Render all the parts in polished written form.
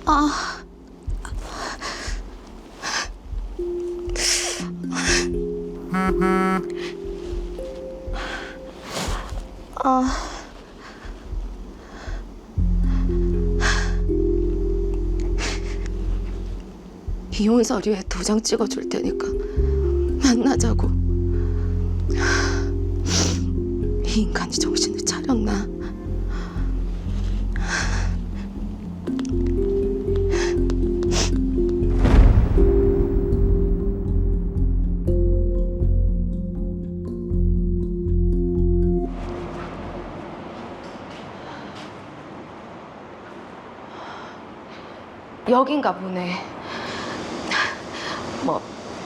아, 이혼 서류에 도장 찍어줄 테니까 만나자고. 이 인간이 정신을 차렸나? 여긴가 보네. 뭐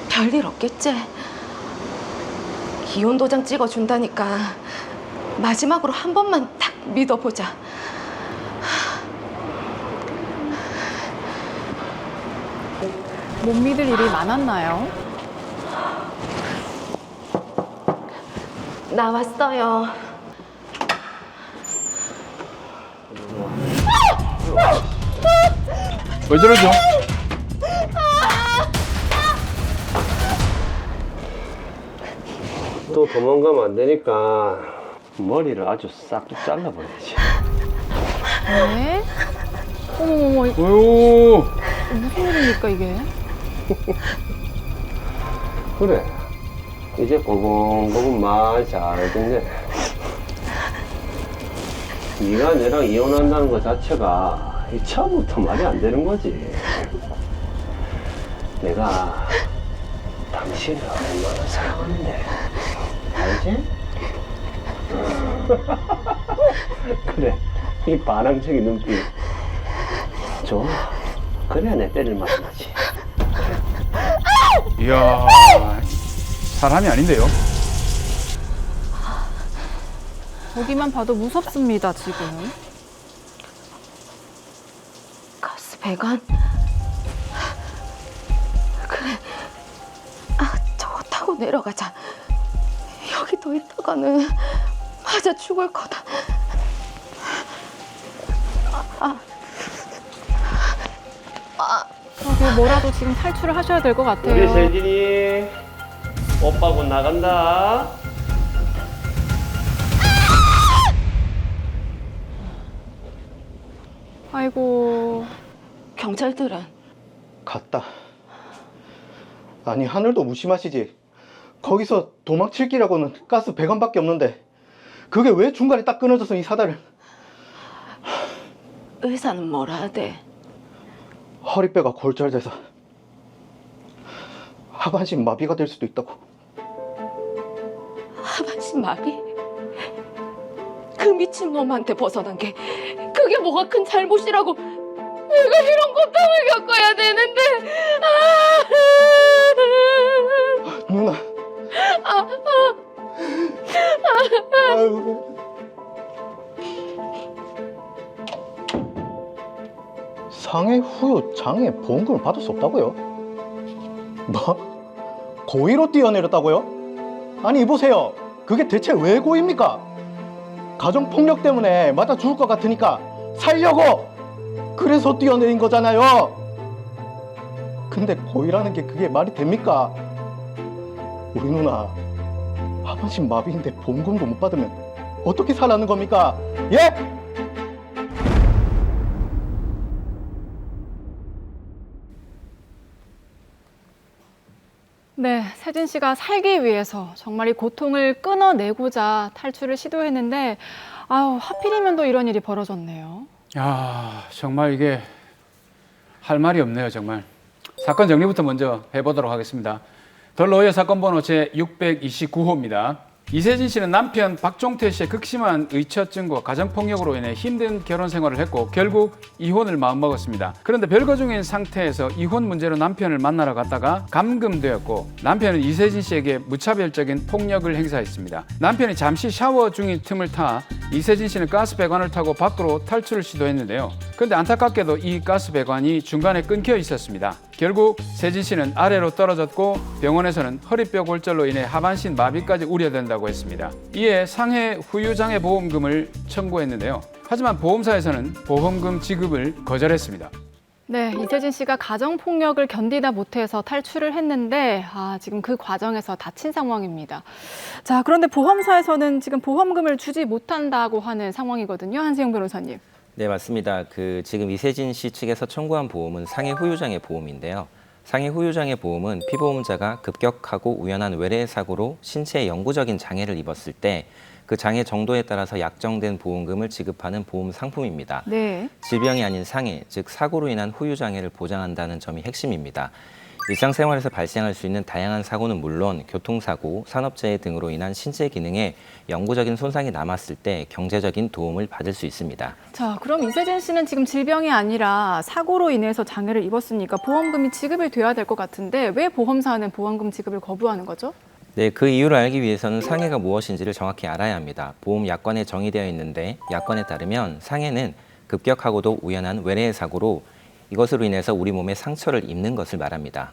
별일 없겠지? 이혼 도장 찍어준다니까 마지막으로 한 번만 딱 믿어보자. 못 믿을 일이 많았나요? 나왔어요. 왜 저러죠? 또 도망가면 안 되니까 머리를 아주 싹 잘라버려야지. 네? 어머머머, 어유. 무슨 일입니까 이게? 그래, 이제 고군고군 말 잘듣네. 네가 내랑 이혼한다는 것 자체가 이 처음부터 말이 안 되는 거지. 내가 당신을 얼마나 사랑하는데, 알지? 그래, 이 반항적인 눈빛 좋아. 그래야 내 때릴 맛이 나지. 이야, 사람이 아닌데요? 보기만 봐도 무섭습니다 지금. 가스 배관? 그래. 저거 타고 내려가자. 여기 더 있다가는 맞아 죽을 거다. 그러게 뭐라도 지금 탈출을 하셔야 될 것 같아요. 우리 세진이 오빠 곧 나간다. 아이고. 경찰들은 갔다. 아니 하늘도 무심하시지. 거기서 도망칠 기라고는 가스 배관밖에 없는데 그게 왜 중간에 딱 끊어져서 이 사다를. 의사는 뭐라 하대? 허리뼈가 골절돼서 하반신 마비가 될 수도 있다고. 하반신 마비? 그 미친놈한테 벗어난 게 그게 뭐가 큰 잘못이라고. 내가 이런 고통을 겪어야 되는데. 누나. 아유. 상해 후유 장애 보험금을 받을 수 없다고요? 뭐? 고의로 뛰어내렸다고요? 아니 이보세요. 그게 대체 왜 고의입니까? 가정폭력 때문에 맞아 죽을 것 같으니까 살려고 그래서 뛰어내린 거잖아요. 근데 고의라는 게 그게 말이 됩니까? 우리 누나 하반신 마비인데 보험금도 못 받으면 어떻게 살라는 겁니까? 예? 네, 세진 씨가 살기 위해서 정말 이 고통을 끊어내고자 탈출을 시도했는데 아유, 하필이면 또 이런 일이 벌어졌네요. 야, 정말 이게 할 말이 없네요, 정말. 사건 정리부터 먼저 해보도록 하겠습니다. 덜러의 사건 번호 제629호입니다. 이세진 씨는 남편 박종태 씨의 극심한 의처증과 가정폭력으로 인해 힘든 결혼 생활을 했고 결국 이혼을 마음먹었습니다. 그런데 별거 중인 상태에서 이혼 문제로 남편을 만나러 갔다가 감금되었고 남편은 이세진 씨에게 무차별적인 폭력을 행사했습니다. 남편이 잠시 샤워 중인 틈을 타 이세진 씨는 가스 배관을 타고 밖으로 탈출을 시도했는데요. 그런데 안타깝게도 이 가스 배관이 중간에 끊겨 있었습니다. 결국 세진 씨는 아래로 떨어졌고 병원에서는 허리뼈 골절로 인해 하반신 마비까지 우려된다고 했습니다. 이에 상해 후유장애 보험금을 청구했는데요. 하지만 보험사에서는 보험금 지급을 거절했습니다. 네, 이세진 씨가 가정폭력을 견디다 못해서 탈출을 했는데 지금 그 과정에서 다친 상황입니다. 자, 그런데 보험사에서는 지금 보험금을 주지 못한다고 하는 상황이거든요. 한세영 변호사님. 네, 맞습니다. 지금 이세진 씨 측에서 청구한 보험은 상해 후유장애 보험인데요. 상해 후유장애 보험은 피보험자가 급격하고 우연한 외래 사고로 신체에 영구적인 장애를 입었을 때 그 장애 정도에 따라서 약정된 보험금을 지급하는 보험 상품입니다. 네. 질병이 아닌 상해, 즉 사고로 인한 후유장애를 보장한다는 점이 핵심입니다. 일상생활에서 발생할 수 있는 다양한 사고는 물론 교통사고, 산업재해 등으로 인한 신체 기능에 영구적인 손상이 남았을 때 경제적인 도움을 받을 수 있습니다. 자, 그럼 이세진 씨는 지금 질병이 아니라 사고로 인해서 장애를 입었으니까 보험금이 지급이 돼야 될 것 같은데 왜 보험사는 보험금 지급을 거부하는 거죠? 네, 그 이유를 알기 위해서는 상해가 무엇인지를 정확히 알아야 합니다. 보험 약관에 정의되어 있는데 약관에 따르면 상해는 급격하고도 우연한 외래의 사고로 이것으로 인해서 우리 몸에 상처를 입는 것을 말합니다.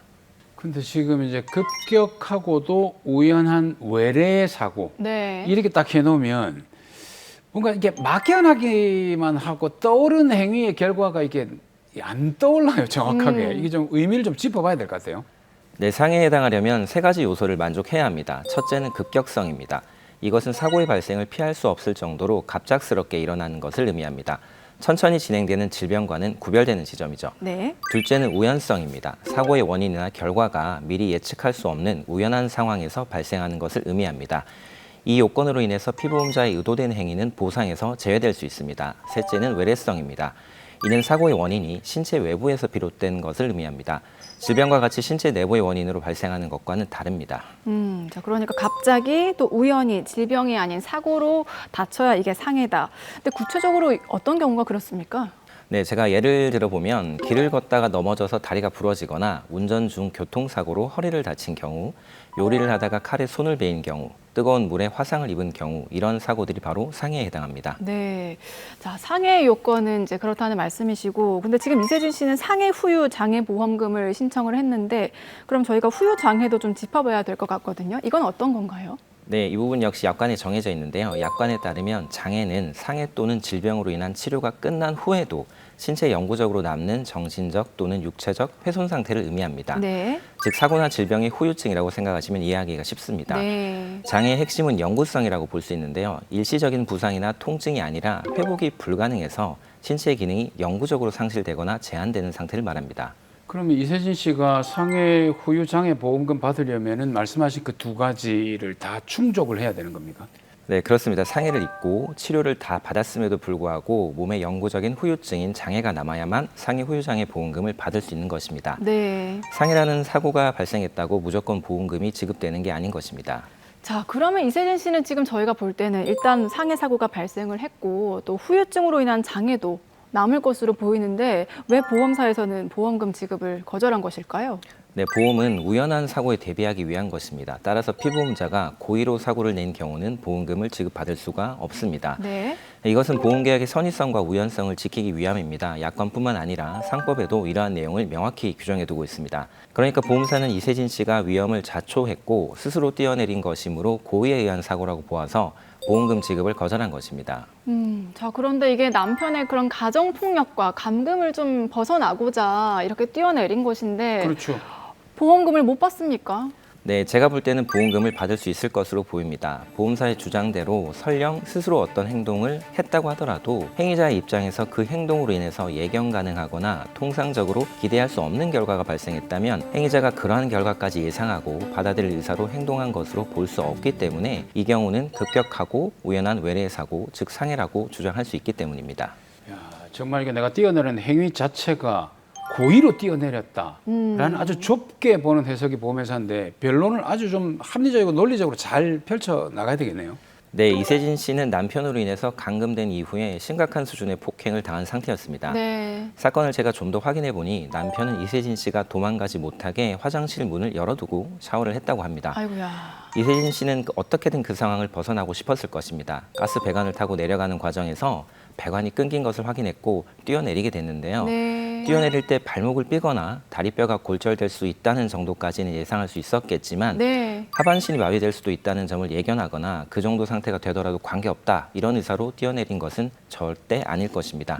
근데 지금 이제 급격하고도 우연한 외래의 사고 네. 이렇게 딱 해놓으면 뭔가 이게 막연하기만 하고 떠오른 행위의 결과가 이게 안 떠올라요, 정확하게. 이게 좀 의미를 좀 짚어봐야 될 것 같아요. 네, 상해에 해당하려면 세 가지 요소를 만족해야 합니다. 첫째는 급격성입니다. 이것은 사고의 발생을 피할 수 없을 정도로 갑작스럽게 일어나는 것을 의미합니다. 천천히 진행되는 질병과는 구별되는 지점이죠. 네. 둘째는 우연성입니다. 사고의 원인이나 결과가 미리 예측할 수 없는 우연한 상황에서 발생하는 것을 의미합니다. 이 요건으로 인해서 피보험자의 의도된 행위는 보상에서 제외될 수 있습니다. 셋째는 외래성입니다. 이는 사고의 원인이 신체 외부에서 비롯된 것을 의미합니다. 질병과 같이 신체 내부의 원인으로 발생하는 것과는 다릅니다. 자, 그러니까 갑자기 또 우연히 질병이 아닌 사고로 다쳐야 이게 상해다. 근데 구체적으로 어떤 경우가 그렇습니까? 네, 제가 예를 들어보면 길을 걷다가 넘어져서 다리가 부러지거나 운전 중 교통사고로 허리를 다친 경우, 요리를 하다가 칼에 손을 베인 경우, 뜨거운 물에 화상을 입은 경우 이런 사고들이 바로 상해에 해당합니다. 네. 자, 상해 요건은 이제 그렇다는 말씀이시고, 근데 지금 이세진 씨는 상해 후유 장애 보험금을 신청을 했는데, 그럼 저희가 후유 장애도 좀 짚어봐야 될 것 같거든요. 이건 어떤 건가요? 네, 이 부분 역시 약관에 정해져 있는데요. 약관에 따르면 장애는 상해 또는 질병으로 인한 치료가 끝난 후에도 신체 영구적으로 남는 정신적 또는 육체적 훼손 상태를 의미합니다. 네. 즉 사고나 질병이 후유증이라고 생각하시면 이해하기가 쉽습니다. 네. 장애의 핵심은 영구성이라고 볼 수 있는데요. 일시적인 부상이나 통증이 아니라 회복이 불가능해서 신체의 기능이 영구적으로 상실되거나 제한되는 상태를 말합니다. 그러면 이세진 씨가 상해 후유 장애 보험금 받으려면은 말씀하신 그 두 가지를 다 충족을 해야 되는 겁니까? 네, 그렇습니다. 상해를 입고 치료를 다 받았음에도 불구하고 몸에 영구적인 후유증인 장애가 남아야만 상해 후유장애 보험금을 받을 수 있는 것입니다. 네. 상해라는 사고가 발생했다고 무조건 보험금이 지급되는 게 아닌 것입니다. 자, 그러면 이세진 씨는 지금 저희가 볼 때는 일단 상해 사고가 발생을 했고 또 후유증으로 인한 장애도 남을 것으로 보이는데 왜 보험사에서는 보험금 지급을 거절한 것일까요? 네, 보험은 우연한 사고에 대비하기 위한 것입니다. 따라서 피보험자가 고의로 사고를 낸 경우는 보험금을 지급받을 수가 없습니다. 네. 이것은 보험계약의 선의성과 우연성을 지키기 위함입니다. 약관뿐만 아니라 상법에도 이러한 내용을 명확히 규정해 두고 있습니다. 그러니까 보험사는 이세진 씨가 위험을 자초했고 스스로 뛰어내린 것이므로 고의에 의한 사고라고 보아서 보험금 지급을 거절한 것입니다. 자, 그런데 이게 남편의 그런 가정폭력과 감금을 좀 벗어나고자 이렇게 뛰어내린 것인데 그렇죠. 보험금을 못 받습니까? 네, 제가 볼 때는 보험금을 받을 수 있을 것으로 보입니다. 보험사의 주장대로 설령 스스로 어떤 행동을 했다고 하더라도 행위자의 입장에서 그 행동으로 인해서 예견 가능하거나 통상적으로 기대할 수 없는 결과가 발생했다면 행위자가 그러한 결과까지 예상하고 받아들일 의사로 행동한 것으로 볼 수 없기 때문에 이 경우는 급격하고 우연한 외래 사고, 즉 상해라고 주장할 수 있기 때문입니다. 야, 정말 이게 내가 뛰어내린 행위 자체가 고의로 뛰어내렸다라는 아주 좁게 보는 해석이 보험회사인데 변론을 아주 좀 합리적이고 논리적으로 잘 펼쳐 나가야 되겠네요. 네, 이세진 씨는 남편으로 인해서 감금된 이후에 심각한 수준의 폭행을 당한 상태였습니다. 네. 사건을 제가 좀 더 확인해 보니 남편은 이세진 씨가 도망가지 못하게 화장실 문을 열어두고 샤워를 했다고 합니다. 아이고야. 이세진 씨는 어떻게든 그 상황을 벗어나고 싶었을 것입니다. 가스 배관을 타고 내려가는 과정에서 배관이 끊긴 것을 확인했고 뛰어내리게 됐는데요. 네. 뛰어내릴 때 발목을 삐거나 다리뼈가 골절될 수 있다는 정도까지는 예상할 수 있었겠지만 네. 하반신이 마비될 수도 있다는 점을 예견하거나 그 정도 상태가 되더라도 관계없다 이런 의사로 뛰어내린 것은 절대 아닐 것입니다.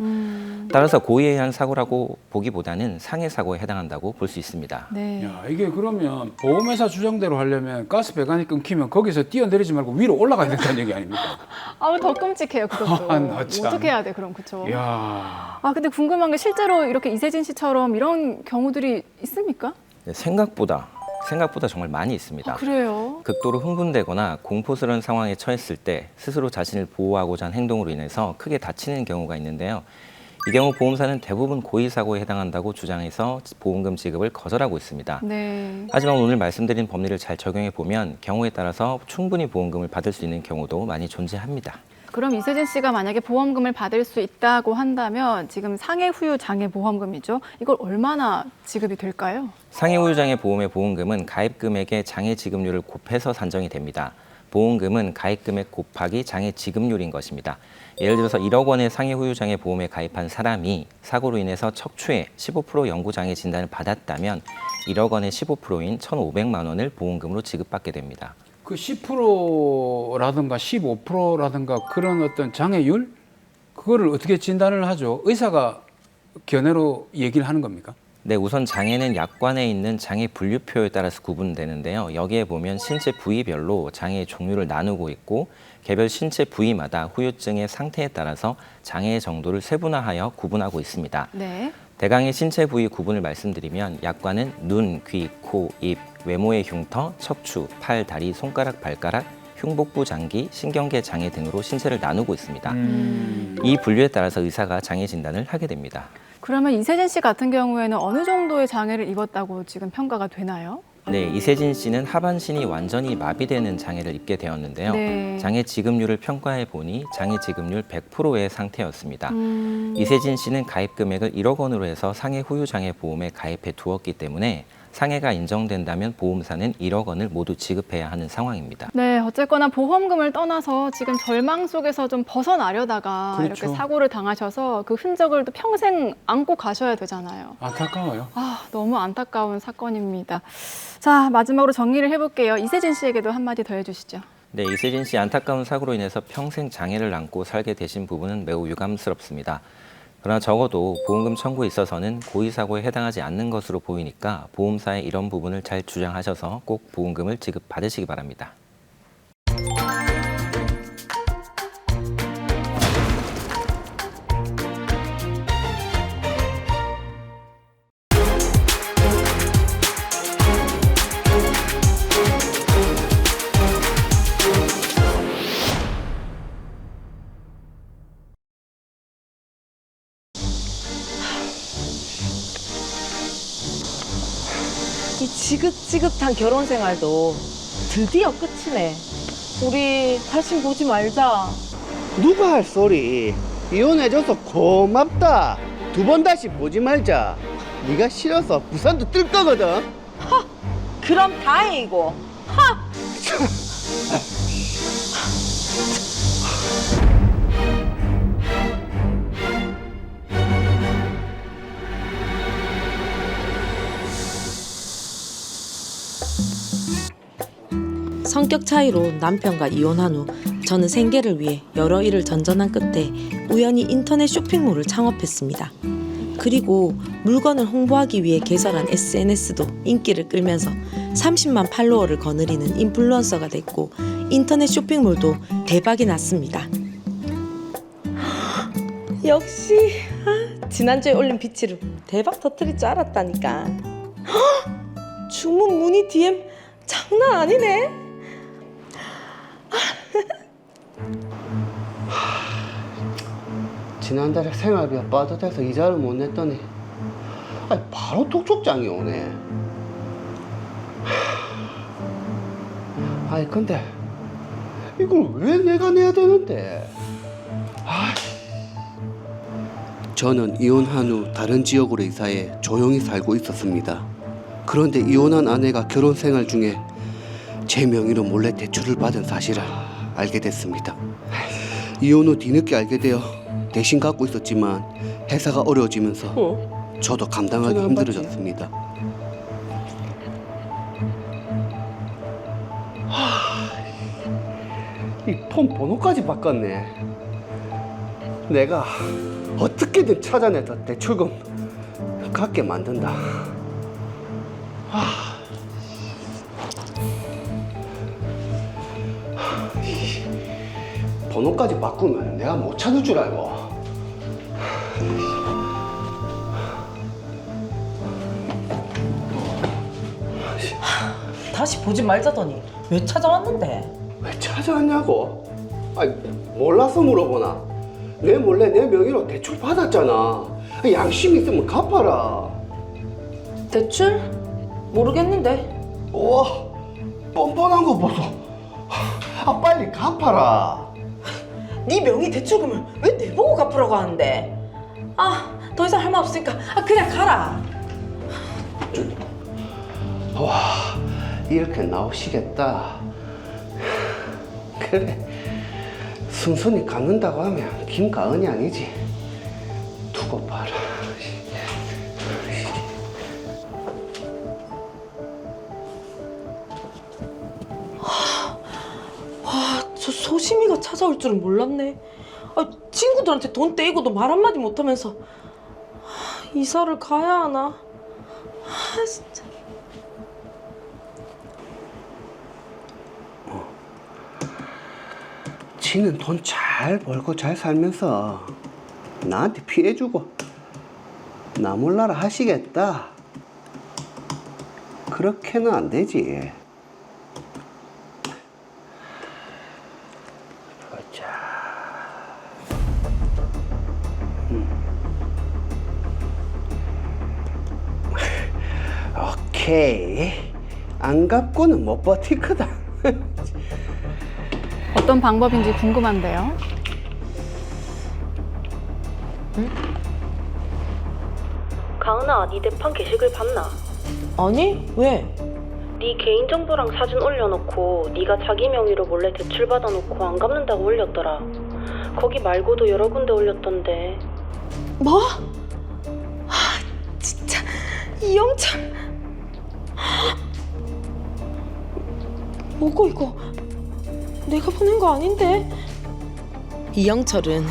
따라서 고의에 의한 사고라고 보기보다는 상해 사고에 해당한다고 볼 수 있습니다. 네. 야, 이게 그러면 보험회사 주장대로 하려면 가스 배관이 끊기면 거기서 뛰어내리지 말고 위로 올라가야 된다는 얘기 아닙니까? 아우 더 끔찍해요 그것도. 아, 나 참. 어떻게 해야 돼 그럼 그쵸? 야, 아 근데 궁금한 게 실제로 이렇게 이세진 씨처럼 이런 경우들이 있습니까? 네, 생각보다 정말 많이 있습니다. 아, 그래요? 극도로 흥분되거나 공포스러운 상황에 처했을 때 스스로 자신을 보호하고자 한 행동으로 인해서 크게 다치는 경우가 있는데요. 이 경우 보험사는 대부분 고의 사고에 해당한다고 주장해서 보험금 지급을 거절하고 있습니다. 네. 하지만 오늘 말씀드린 법리를 잘 적용해 보면 경우에 따라서 충분히 보험금을 받을 수 있는 경우도 많이 존재합니다. 그럼 이세진 씨가 만약에 보험금을 받을 수 있다고 한다면 지금 상해 후유 장애 보험금이죠. 이걸 얼마나 지급이 될까요? 상해 후유 장애 보험의 보험금은 가입 금액의 장애 지급률을 곱해서 산정이 됩니다. 보험금은 가입 금액 곱하기 장애 지급률인 것입니다. 예를 들어서 1억 원의 상해 후유 장애 보험에 가입한 사람이 사고로 인해서 척추에 15% 영구 장애 진단을 받았다면 1억 원의 15%인 1,500만 원을 보험금으로 지급받게 됩니다. 그 10%라든가 15%라든가 그런 어떤 장애율 그거를 어떻게 진단을 하죠? 의사가 견해로 얘기를 하는 겁니까? 네, 우선 장애는 약관에 있는 장애 분류표에 따라서 구분되는데요. 여기에 보면 신체 부위별로 장애의 종류를 나누고 있고 개별 신체 부위마다 후유증의 상태에 따라서 장애의 정도를 세분화하여 구분하고 있습니다. 네. 대강의 신체 부위 구분을 말씀드리면 약관은 눈, 귀, 코, 입, 외모의 흉터, 척추, 팔, 다리, 손가락, 발가락, 흉복부 장기, 신경계 장애 등으로 신체를 나누고 있습니다. 이 분류에 따라서 의사가 장애 진단을 하게 됩니다. 그러면 이세진 씨 같은 경우에는 어느 정도의 장애를 입었다고 지금 평가가 되나요? 네, 이세진 씨는 하반신이 완전히 마비되는 장애를 입게 되었는데요. 네. 장애 지급률을 평가해 보니 장애 지급률 100%의 상태였습니다. 이세진 씨는 가입 금액을 1억 원으로 해서 상해 후유 장애 보험에 가입해 두었기 때문에 상해가 인정된다면 보험사는 1억 원을 모두 지급해야 하는 상황입니다. 네, 어쨌거나 보험금을 떠나서 지금 절망 속에서 좀 벗어나려다가 그렇죠. 이렇게 사고를 당하셔서 그 흔적을 또 평생 안고 가셔야 되잖아요. 안타까워요. 아, 너무 안타까운 사건입니다. 자, 마지막으로 정리를 해볼게요. 이세진 씨에게도 한마디 더 해주시죠. 네, 이세진 씨 안타까운 사고로 인해서 평생 장애를 안고 살게 되신 부분은 매우 유감스럽습니다. 그러나 적어도 보험금 청구에 있어서는 고의 사고에 해당하지 않는 것으로 보이니까 보험사의 이런 부분을 잘 주장하셔서 꼭 보험금을 지급받으시기 바랍니다. 이 지긋지긋한 결혼 생활도 드디어 끝이네. 우리 다시 보지 말자. 누가 할 소리? 이혼해줘서 고맙다. 2번 다시 보지 말자. 네가 싫어서 부산도 뜰 거거든. 그럼 다행이고. 성격 차이로 남편과 이혼한 후 저는 생계를 위해 여러 일을 전전한 끝에 우연히 인터넷 쇼핑몰을 창업했습니다. 그리고 물건을 홍보하기 위해 개설한 SNS도 인기를 끌면서 30만 팔로워를 거느리는 인플루언서가 됐고 인터넷 쇼핑몰도 대박이 났습니다. 역시 지난주에 올린 비치를 대박 터뜨릴 줄 알았다니까. 주문 문의 DM 장난 아니네. 지난달에 생활비가 빠듯해서 이자를 못 냈더니 바로 독촉장이 오네. 근데 이걸 왜 내가 내야 되는데? 저는 이혼한 후 다른 지역으로 이사해 조용히 살고 있었습니다. 그런데 이혼한 아내가 결혼 생활 중에 제 명의로 몰래 대출을 받은 사실을 알게 됐습니다. 이혼 후 뒤늦게 알게 되어 대신 갖고 있었지만 회사가 어려워지면서 저도 감당하기 힘들어졌습니다. 이 폰 번호까지 바꿨네. 내가 어떻게든 찾아내서 대출금 갚게 만든다. 번호까지 바꾸면 내가 못 찾을 줄 알고. 다시 보지 말자더니 왜 찾아왔는데? 왜 찾아왔냐고? 아니, 몰라서 물어보나? 내 몰래 내 명의로 대출 받았잖아. 양심 있으면 갚아라. 대출? 모르겠는데. 와, 뻔뻔한 거 보소. 빨리 갚아라. 네 명의 대출금을 왜 내보고 갚으라고 하는데? 더 이상 할 말 없으니까 그냥 가라. 와, 이렇게 나오시겠다. 그래, 순순히 갚는다고 하면 김가은이 아니지. 두고 봐라. 저 소심이가 찾아올 줄은 몰랐네. 친구들한테 돈 떼이고도 말 한마디 못하면서 이사를 가야 하나? 진짜. 지는 돈 잘 벌고 잘 살면서 나한테 피해주고 나 몰라라 하시겠다. 그렇게는 안 되지. 보자. 오케이. 안 갚고는 못 버티거든. 어떤 방법인지 궁금한데요. 가은아, 네 대판 게시글 봤나? 아니? 왜? 네 개인정보랑 사진 올려놓고 네가 자기 명의로 몰래 대출 받아놓고 안 갚는다고 올렸더라. 거기 말고도 여러 군데 올렸던데. 뭐? 진짜 이영철. 뭐고 이거? 내가 보낸 거 아닌데? 이영철은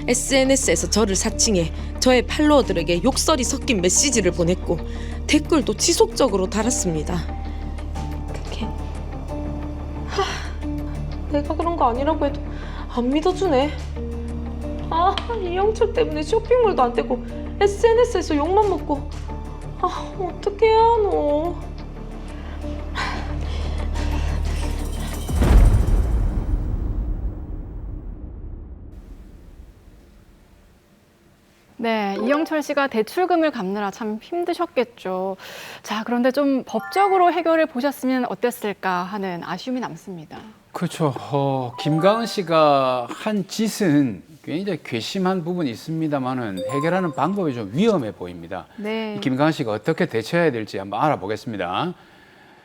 SNS에서 저를 사칭해 저의 팔로워들에게 욕설이 섞인 메시지를 보냈고 댓글도 지속적으로 달았습니다. 그게 내가 그런 거 아니라고 해도 안 믿어주네. 이영철 때문에 쇼핑몰도 안 되고 SNS에서 욕만 먹고 어떻게 해야 하노? 네, 이영철 씨가 대출금을 갚느라 참 힘드셨겠죠. 자, 그런데 좀 법적으로 해결을 보셨으면 어땠을까 하는 아쉬움이 남습니다. 그렇죠. 김가은 씨가 한 짓은 굉장히 괘씸한 부분이 있습니다만은 해결하는 방법이 좀 위험해 보입니다. 네. 이 김가은 씨가 어떻게 대처해야 될지 한번 알아보겠습니다.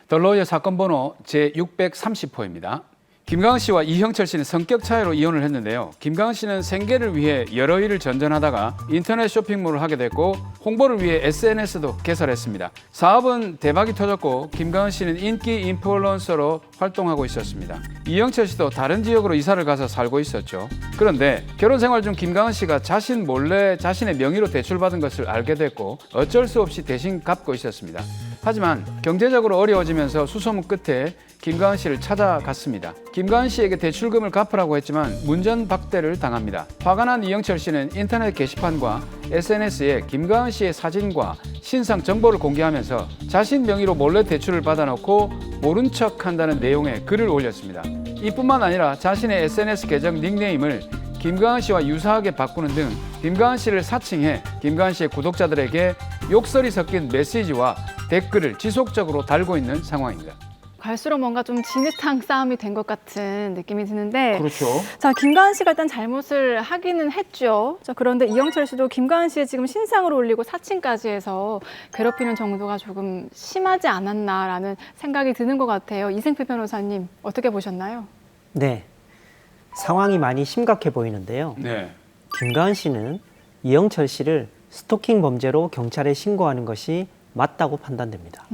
더 로이어 사건 번호 제630호입니다. 김가은 씨와 이형철 씨는 성격 차이로 이혼을 했는데요. 김가은 씨는 생계를 위해 여러 일을 전전하다가 인터넷 쇼핑몰을 하게 됐고 홍보를 위해 SNS도 개설했습니다. 사업은 대박이 터졌고 김가은 씨는 인기 인플루언서로 활동하고 있었습니다. 이형철 씨도 다른 지역으로 이사를 가서 살고 있었죠. 그런데 결혼 생활 중 김가은 씨가 자신 몰래 자신의 명의로 대출받은 것을 알게 됐고 어쩔 수 없이 대신 갚고 있었습니다. 하지만 경제적으로 어려워지면서 수소문 끝에 김가은 씨를 찾아갔습니다. 김가은 씨에게 대출금을 갚으라고 했지만 문전박대를 당합니다. 화가 난 이영철 씨는 인터넷 게시판과 SNS에 김가은 씨의 사진과 신상 정보를 공개하면서 자신 명의로 몰래 대출을 받아놓고 모른 척한다는 내용의 글을 올렸습니다. 이뿐만 아니라 자신의 SNS 계정 닉네임을 김가은 씨와 유사하게 바꾸는 등 김가은 씨를 사칭해 김가은 씨의 구독자들에게 욕설이 섞인 메시지와 댓글을 지속적으로 달고 있는 상황입니다. 갈수록 뭔가 좀 진흙탕 싸움이 된 것 같은 느낌이 드는데 그렇죠. 자, 김가은 씨가 일단 잘못을 하기는 했죠. 자, 그런데 이영철 씨도 김가은 씨의 지금 신상을 올리고 사칭까지 해서 괴롭히는 정도가 조금 심하지 않았나라는 생각이 드는 것 같아요. 이승필 변호사님 어떻게 보셨나요? 네, 상황이 많이 심각해 보이는데요. 네. 김가은 씨는 이영철 씨를 스토킹 범죄로 경찰에 신고하는 것이 맞다고 판단됩니다.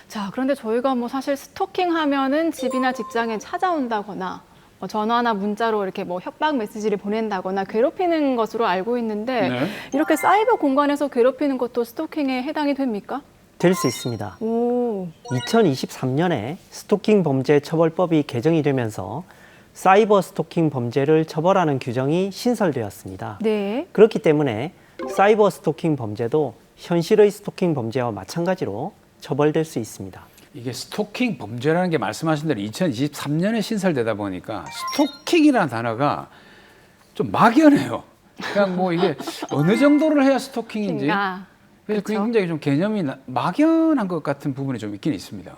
자, 그런데 저희가 뭐 사실 스토킹 하면은 집이나 직장에 찾아온다거나 뭐 전화나 문자로 이렇게 뭐 협박 메시지를 보낸다거나 괴롭히는 것으로 알고 있는데 네. 이렇게 사이버 공간에서 괴롭히는 것도 스토킹에 해당이 됩니까? 될 수 있습니다. 오, 2023년에 스토킹 범죄 처벌법이 개정이 되면서 사이버 스토킹 범죄를 처벌하는 규정이 신설되었습니다. 네. 그렇기 때문에 사이버 스토킹 범죄도 현실의 스토킹 범죄와 마찬가지로 처벌될 수 있습니다. 이게 스토킹 범죄라는 게 말씀하신 대로 2023년에 신설되다 보니까 스토킹이라는 단어가 좀 막연해요. 그냥 뭐 이게 어느 정도를 해야 스토킹인지. 그래서 그게 그렇죠. 굉장히 좀 개념이 막연한 것 같은 부분이 좀 있긴 있습니다.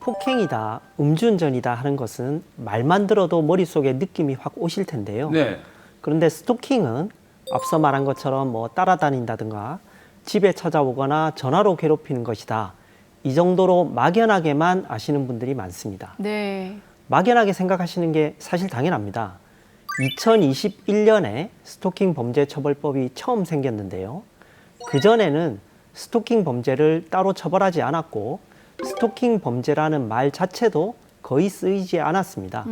폭행이다, 음주운전이다 하는 것은 말만 들어도 머릿속에 느낌이 확 오실 텐데요. 네. 그런데 스토킹은 앞서 말한 것처럼 뭐 따라다닌다든가 집에 찾아오거나 전화로 괴롭히는 것이다. 이 정도로 막연하게만 아시는 분들이 많습니다. 네. 막연하게 생각하시는 게 사실 당연합니다. 2021년에 스토킹 범죄 처벌법이 처음 생겼는데요. 그전에는 스토킹 범죄를 따로 처벌하지 않았고 스토킹 범죄라는 말 자체도 거의 쓰이지 않았습니다.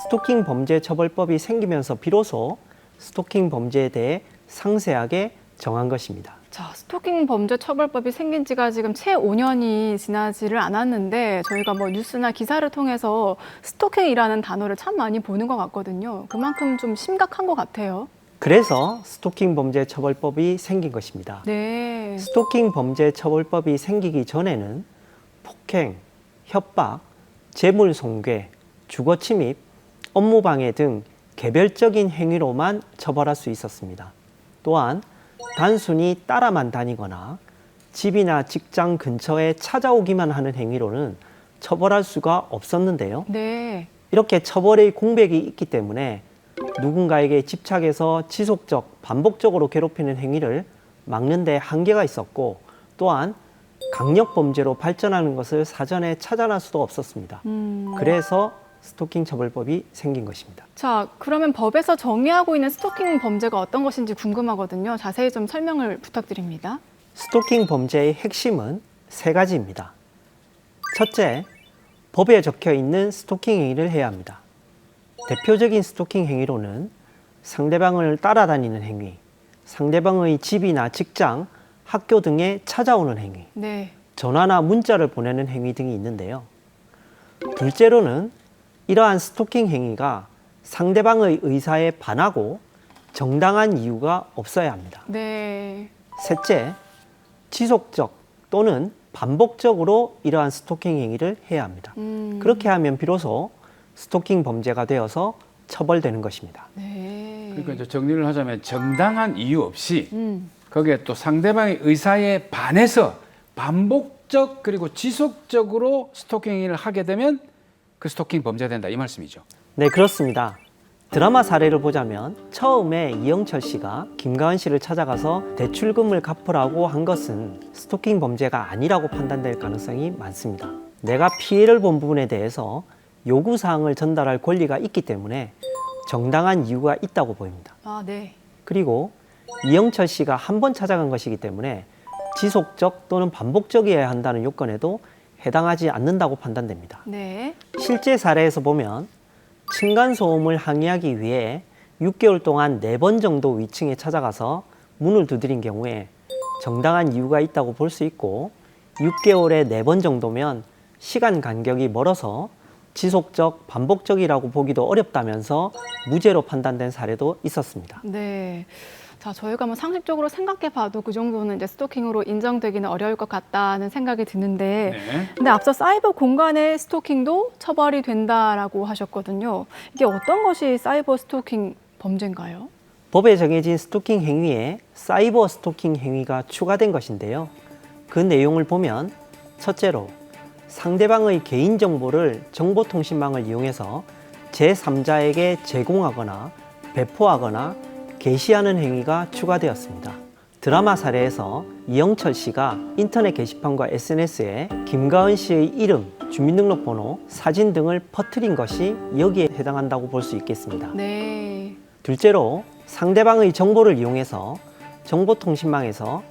스토킹 범죄 처벌법이 생기면서 비로소 스토킹 범죄에 대해 상세하게 정한 것입니다. 자, 스토킹 범죄 처벌법이 생긴 지가 지금 채 5년이 지나지를 않았는데 저희가 뭐 뉴스나 기사를 통해서 스토킹이라는 단어를 참 많이 보는 것 같거든요. 그만큼 좀 심각한 것 같아요. 그래서 스토킹 범죄 처벌법이 생긴 것입니다. 네. 스토킹 범죄 처벌법이 생기기 전에는 폭행, 협박, 재물 손괴, 주거 침입, 업무 방해 등 개별적인 행위로만 처벌할 수 있었습니다. 또한 단순히 따라만 다니거나 집이나 직장 근처에 찾아오기만 하는 행위로는 처벌할 수가 없었는데요. 네. 이렇게 처벌의 공백이 있기 때문에 누군가에게 집착해서 지속적, 반복적으로 괴롭히는 행위를 막는 데 한계가 있었고 또한 강력범죄로 발전하는 것을 사전에 찾아낼 수도 없었습니다. 그래서 스토킹 처벌법이 생긴 것입니다. 자, 그러면 법에서 정의하고 있는 스토킹 범죄가 어떤 것인지 궁금하거든요. 자세히 좀 설명을 부탁드립니다. 스토킹 범죄의 핵심은 세 가지입니다. 첫째, 법에 적혀 있는 스토킹 행위를 해야 합니다. 대표적인 스토킹 행위로는 상대방을 따라다니는 행위, 상대방의 집이나 직장, 학교 등에 찾아오는 행위, 네. 전화나 문자를 보내는 행위 등이 있는데요. 둘째로는 이러한 스토킹 행위가 상대방의 의사에 반하고 정당한 이유가 없어야 합니다. 네. 셋째, 지속적 또는 반복적으로 이러한 스토킹 행위를 해야 합니다. 그렇게 하면 비로소 스토킹 범죄가 되어서 처벌되는 것입니다. 네. 그러니까 이제 정리를 하자면 정당한 이유 없이 거기에 또 상대방의 의사에 반해서 반복적 그리고 지속적으로 스토킹 행위를 하게 되면 그 스토킹 범죄가 된다 이 말씀이죠. 네, 그렇습니다. 드라마 사례를 보자면 처음에 이영철 씨가 김가은 씨를 찾아가서 대출금을 갚으라고 한 것은 스토킹 범죄가 아니라고 판단될 가능성이 많습니다. 내가 피해를 본 부분에 대해서 요구사항을 전달할 권리가 있기 때문에 정당한 이유가 있다고 보입니다. 아, 네. 그리고 이영철 씨가 한 번 찾아간 것이기 때문에 지속적 또는 반복적이어야 한다는 요건에도 해당하지 않는다고 판단됩니다. 네. 실제 사례에서 보면 층간소음을 항의하기 위해 6개월 동안 4번 정도 위층에 찾아가서 문을 두드린 경우에 정당한 이유가 있다고 볼 수 있고 6개월에 4번 정도면 시간 간격이 멀어서 지속적, 반복적이라고 보기도 어렵다면서 무죄로 판단된 사례도 있었습니다. 네. 자, 저희가 뭐 상식적으로 생각해 봐도 그 정도는 이제 스토킹으로 인정되기는 어려울 것 같다는 생각이 드는데, 네. 근데 앞서 사이버 공간의 스토킹도 처벌이 된다라고 하셨거든요. 이게 어떤 것이 사이버 스토킹 범죄인가요? 법에 정해진 스토킹 행위에 사이버 스토킹 행위가 추가된 것인데요. 그 내용을 보면 첫째로 상대방의 개인정보를 정보통신망을 이용해서 제3자에게 제공하거나 배포하거나 게시하는 행위가 추가되었습니다. 드라마 사례에서 이영철 씨가 인터넷 게시판과 SNS에 김가은 씨의 이름, 주민등록번호, 사진 등을 퍼뜨린 것이 여기에 해당한다고 볼 수 있겠습니다. 네. 둘째로 상대방의 정보를 이용해서 정보통신망에서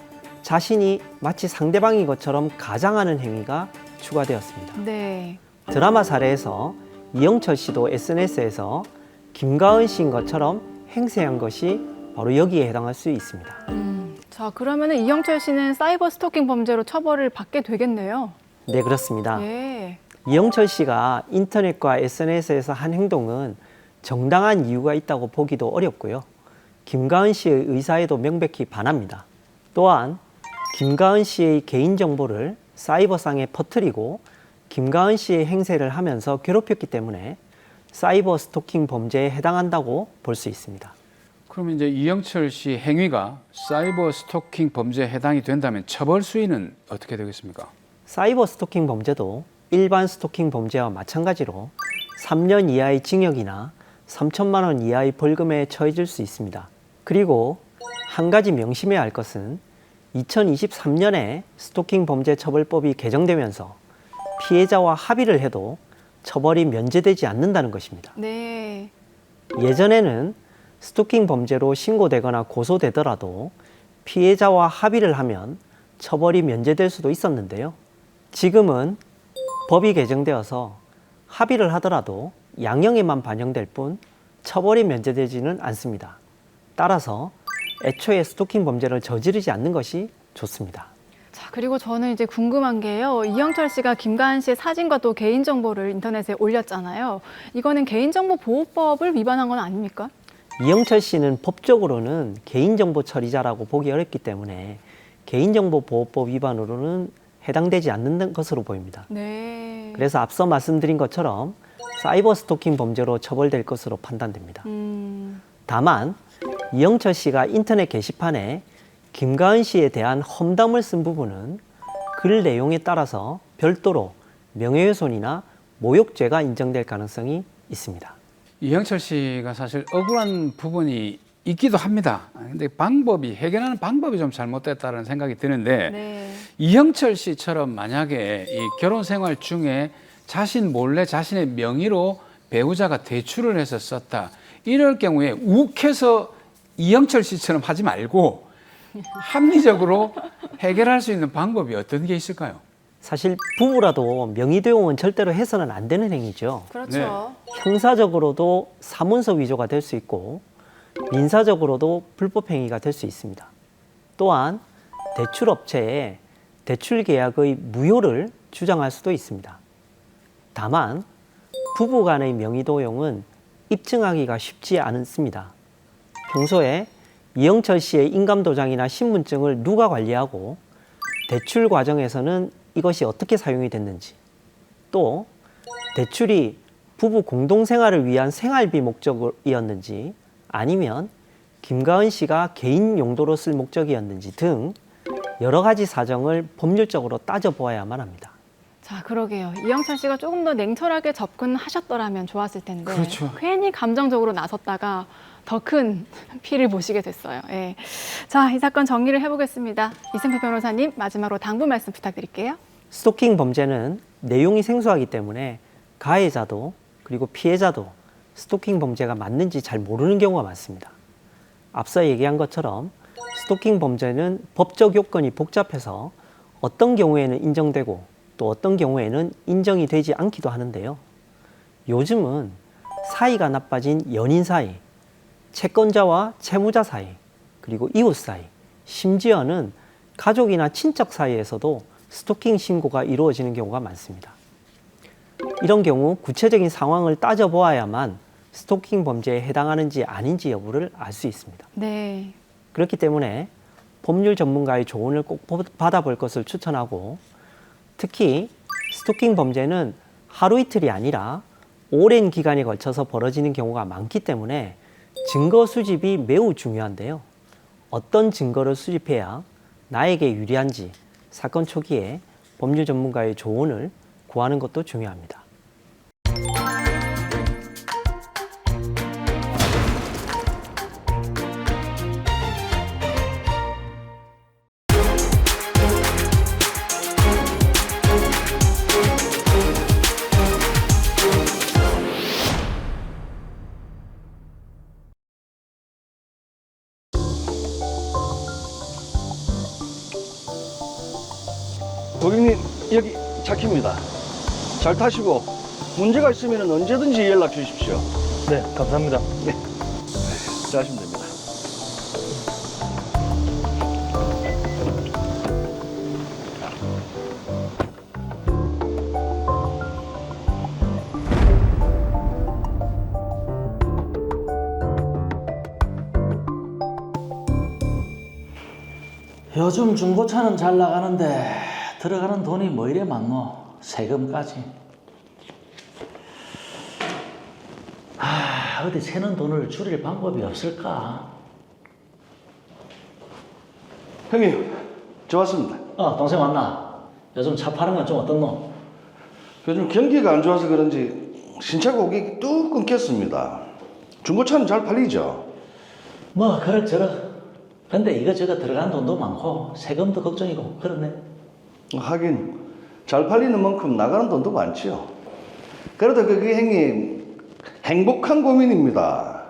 자신이 마치 상대방인 것처럼 가장하는 행위가 추가되었습니다. 네. 드라마 사례에서 이영철 씨도 SNS에서 김가은 씨인 것처럼 행세한 것이 바로 여기에 해당할 수 있습니다. 자, 그러면은 이영철 씨는 사이버 스토킹 범죄로 처벌을 받게 되겠네요. 네, 그렇습니다. 예. 이영철 씨가 인터넷과 SNS에서 한 행동은 정당한 이유가 있다고 보기도 어렵고요. 김가은 씨의 의사에도 명백히 반합니다. 또한 김가은 씨의 개인정보를 사이버상에 퍼뜨리고 김가은 씨의 행세를 하면서 괴롭혔기 때문에 사이버 스토킹 범죄에 해당한다고 볼 수 있습니다. 그럼 이제 이영철 씨 행위가 사이버 스토킹 범죄에 해당이 된다면 처벌 수위는 어떻게 되겠습니까? 사이버 스토킹 범죄도 일반 스토킹 범죄와 마찬가지로 3년 이하의 징역이나 3천만 원 이하의 벌금에 처해질 수 있습니다. 그리고 한 가지 명심해야 할 것은 2023년에 스토킹 범죄 처벌법이 개정되면서 피해자와 합의를 해도 처벌이 면제되지 않는다는 것입니다. 네. 예전에는 스토킹 범죄로 신고되거나 고소되더라도 피해자와 합의를 하면 처벌이 면제될 수도 있었는데요. 지금은 법이 개정되어서 합의를 하더라도 양형에만 반영될 뿐 처벌이 면제되지는 않습니다. 따라서 애초에 스토킹 범죄를 저지르지 않는 것이 좋습니다. 자, 그리고 저는 이제 궁금한 게요. 이영철 씨가 김가은 씨의 사진과 또 개인정보를 인터넷에 올렸잖아요. 이거는 개인정보보호법을 위반한 건 아닙니까? 이영철 씨는 법적으로는 개인정보 처리자라고 보기 어렵기 때문에 개인정보보호법 위반으로는 해당되지 않는 것으로 보입니다. 네. 그래서 앞서 말씀드린 것처럼 사이버 스토킹 범죄로 처벌될 것으로 판단됩니다. 다만 이영철 씨가 인터넷 게시판에 김가은 씨에 대한 험담을 쓴 부분은 글 내용에 따라서 별도로 명예훼손이나 모욕죄가 인정될 가능성이 있습니다. 이영철 씨가 사실 억울한 부분이 있기도 합니다. 근데 해결하는 방법이 좀 잘못됐다는 생각이 드는데 네. 이영철 씨처럼 만약에 이 결혼 생활 중에 자신 몰래 자신의 명의로 배우자가 대출을 해서 썼다. 이럴 경우에 욱해서 이영철 씨처럼 하지 말고 합리적으로 해결할 수 있는 방법이 어떤 게 있을까요? 사실 부부라도 명의 도용은 절대로 해서는 안 되는 행위죠. 그렇죠. 형사적으로도 사문서 위조가 될 수 있고 민사적으로도 불법 행위가 될 수 있습니다. 또한 대출업체에 대출 계약의 무효를 주장할 수도 있습니다. 다만 부부 간의 명의 도용은 입증하기가 쉽지 않습니다. 평소에 이영철 씨의 인감도장이나 신분증을 누가 관리하고 대출 과정에서는 이것이 어떻게 사용이 됐는지, 또 대출이 부부 공동생활을 위한 생활비 목적이었는지 아니면 김가은 씨가 개인 용도로 쓸 목적이었는지 등 여러 가지 사정을 법률적으로 따져보아야만 합니다. 자, 그러게요. 이영철 씨가 조금 더 냉철하게 접근하셨더라면 좋았을 텐데 그렇죠. 괜히 감정적으로 나섰다가 더 큰 피해를 보시게 됐어요. 예. 자, 이 사건 정리를 해보겠습니다. 이승표 변호사님, 마지막으로 당부 말씀 부탁드릴게요. 스토킹 범죄는 내용이 생소하기 때문에 가해자도 그리고 피해자도 스토킹 범죄가 맞는지 잘 모르는 경우가 많습니다. 앞서 얘기한 것처럼 스토킹 범죄는 법적 요건이 복잡해서 어떤 경우에는 인정되고 또 어떤 경우에는 인정이 되지 않기도 하는데요. 요즘은 사이가 나빠진 연인 사이, 채권자와 채무자 사이, 그리고 이웃 사이, 심지어는 가족이나 친척 사이에서도 스토킹 신고가 이루어지는 경우가 많습니다. 이런 경우 구체적인 상황을 따져보아야만 스토킹 범죄에 해당하는지 아닌지 여부를 알 수 있습니다. 네. 그렇기 때문에 법률 전문가의 조언을 꼭 받아볼 것을 추천하고, 특히 스토킹 범죄는 하루 이틀이 아니라 오랜 기간에 걸쳐서 벌어지는 경우가 많기 때문에 증거 수집이 매우 중요한데요. 어떤 증거를 수집해야 나에게 유리한지 사건 초기에 법률 전문가의 조언을 구하는 것도 중요합니다. 고객님, 여기 차키입니다. 잘 타시고 문제가 있으면 언제든지 연락 주십시오. 네, 감사합니다. 잘하시면 됩니다. 요즘 중고차는 잘 나가는데 들어가는 돈이 뭐 이래 많노? 세금까지. 어디 새는 돈을 줄일 방법이 없을까? 형님, 저 왔습니다. 동생 왔나? 요즘 차 파는 건 좀 어떻노? 요즘 경기가 안 좋아서 그런지 신차 고객이 뚝 끊겼습니다. 중고차는 잘 팔리죠? 뭐 그럭저럭. 근데 이거저거 들어가는 돈도 많고 세금도 걱정이고 그렇네. 하긴 잘 팔리는 만큼 나가는 돈도 많지요. 그래도 그게 형님 행복한 고민입니다.